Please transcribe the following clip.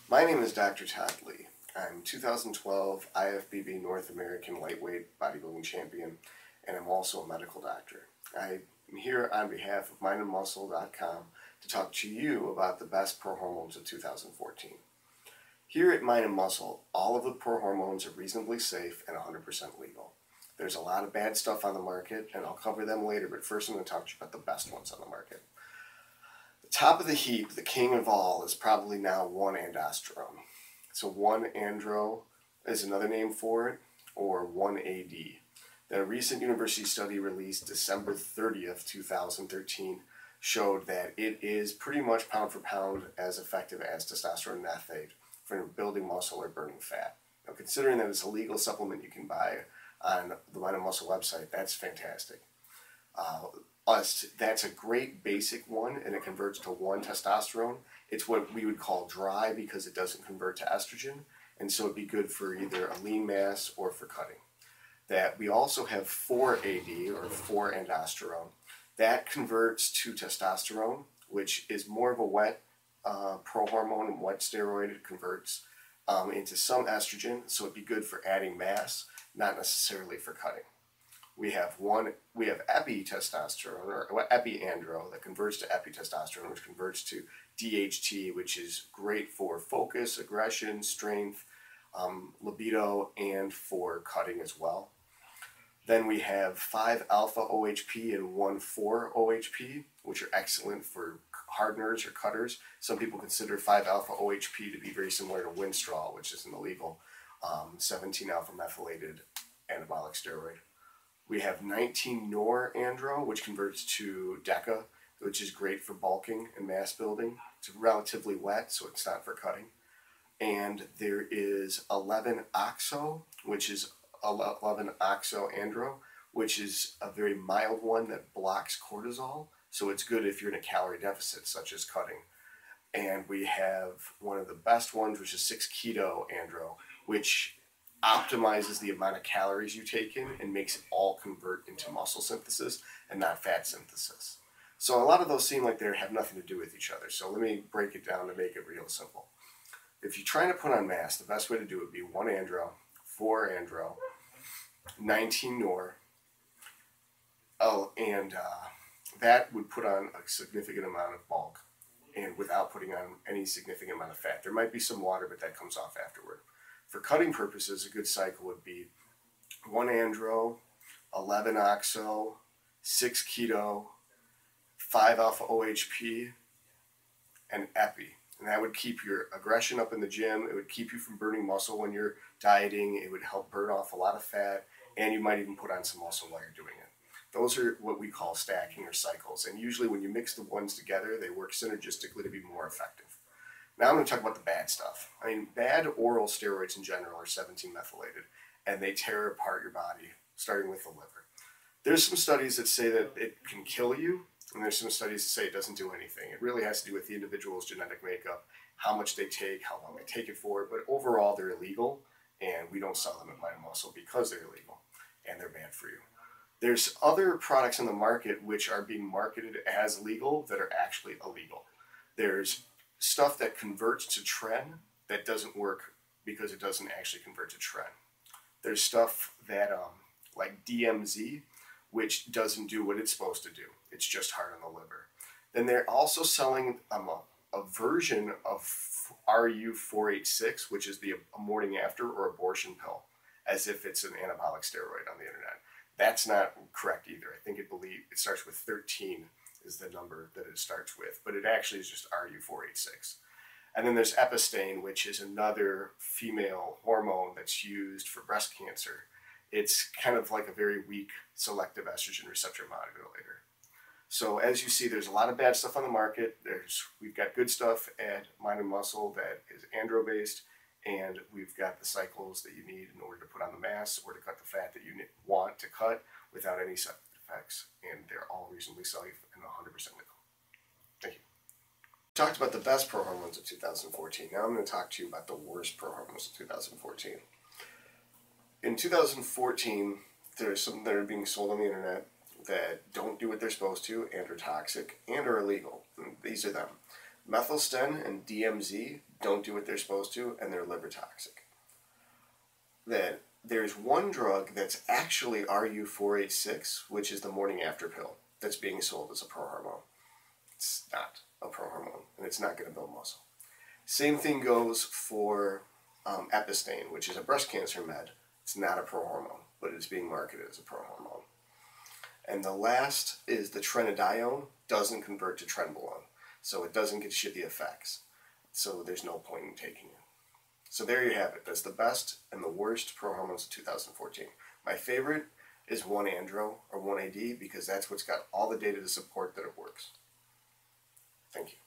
My name is Dr. Todd Lee. I'm 2012 IFBB North American Lightweight Bodybuilding Champion, and I'm also a medical doctor. I'm here on behalf of mindandmuscle.com to talk to you about the best Prohormones of 2014. Here at Mind and Muscle, all of the Prohormones are reasonably safe and 100% legal. There's a lot of bad stuff on the market, and I'll cover them later, but first I'm going to talk to you about the best ones on the market. The top of the heap, the king of all, is probably now 1-androsterone. So 1-andro is another name for it, or 1-AD. A recent university study released December 30th, 2013 showed that it is pretty much pound for pound as effective as testosterone and ethate for building muscle or burning fat. Now, considering that it's a legal supplement you can buy on the Mind and Muscle website, that's fantastic. That's a great basic one, and it converts to 1-testosterone. It's what we would call dry because it doesn't convert to estrogen, and so it'd be good for either a lean mass or for cutting. That we also have 4-AD, or 4-androsterone. That converts to testosterone, which is more of a wet prohormone and wet steroid. It converts into some estrogen, so it'd be good for adding mass, not necessarily for cutting. We have epitestosterone, or epiandro, that converts to epitestosterone, which converts to DHT, which is great for focus, aggression, strength, libido, and for cutting as well. Then we have 5-alpha-OHP and 1,4-OHP, which are excellent for hardeners or cutters. Some people consider 5-alpha-OHP to be very similar to Winstrol, which is an illegal 17-alpha-methylated anabolic steroid. We have 19-norandro, which converts to DECA, which is great for bulking and mass building. It's relatively wet, so it's not for cutting. And there is 11-oxo, which is 11-oxo-andro, which is a very mild one that blocks cortisol, so it's good if you're in a calorie deficit, such as cutting. And we have one of the best ones, which is 6-keto-andro, which optimizes the amount of calories you take in and makes it all convert into muscle synthesis and not fat synthesis. So a lot of those seem like they have nothing to do with each other, so let me break it down to make it real simple. If you're trying to put on mass, the best way to do it would be 1-andro, 4-andro, 19-nor, and that would put on a significant amount of bulk and without putting on any significant amount of fat. There might be some water, but that comes off afterward. For cutting purposes, a good cycle would be 1-andro, 11-oxo, 6-keto, 5-alpha-OHP, and epi. And that would keep your aggression up in the gym. It would keep you from burning muscle when you're dieting. It would help burn off a lot of fat, and you might even put on some muscle while you're doing it. Those are what we call stacking or cycles. And usually when you mix the ones together, they work synergistically to be more effective. Now I'm going to talk about the bad stuff. I mean, bad oral steroids in general are 17-methylated, and they tear apart your body, starting with the liver. There's some studies that say that it can kill you, and there's some studies that say it doesn't do anything. It really has to do with the individual's genetic makeup, how much they take, how long they take it for, but overall they're illegal, and we don't sell them at Mind and Muscle because they're illegal, and they're bad for you. There's other products in the market which are being marketed as legal that are actually illegal. There's stuff that converts to tren that doesn't work because it doesn't actually convert to tren. There's stuff that, like DMZ, which doesn't do what it's supposed to do. It's just hard on the liver. Then they're also selling a version of RU486, which is the morning after or abortion pill, as if it's an anabolic steroid on the internet. That's not correct either. I think it starts with 13 is the number that it starts with, but it actually is just RU486. And then there's Epistane, which is another female hormone that's used for breast cancer. It's kind of like a very weak selective estrogen receptor modulator. So as you see, there's a lot of bad stuff on the market. We've got good stuff at Mind and Muscle that is andro-based, and we've got the cycles that you need in order to put on the mass or to cut the fat that you want to cut without any side effects, and they're all reasonably safe and 100% legal. Thank you. We talked about the best Prohormones of 2014. Now I'm going to talk to you about the worst Prohormones of 2014. In 2014, there's some that are being sold on the internet that don't do what they're supposed to and are toxic and are illegal. And these are them. Methylsten and DMZ don't do what they're supposed to, and they're liver toxic. Then there's one drug that's actually RU486, which is the morning after pill that's being sold as a prohormone. It's not a prohormone, and it's not going to build muscle. Same thing goes for Epistane, which is a breast cancer med. It's not a prohormone, but it's being marketed as a prohormone. And the last is the Trenadione doesn't convert to Trenbolone, so it doesn't get shitty effects. So there's no point in taking it. So there you have it. That's the best and the worst prohormones of 2014. My favorite is 1-andro or 1-AD because that's what's got all the data to support that it works. Thank you.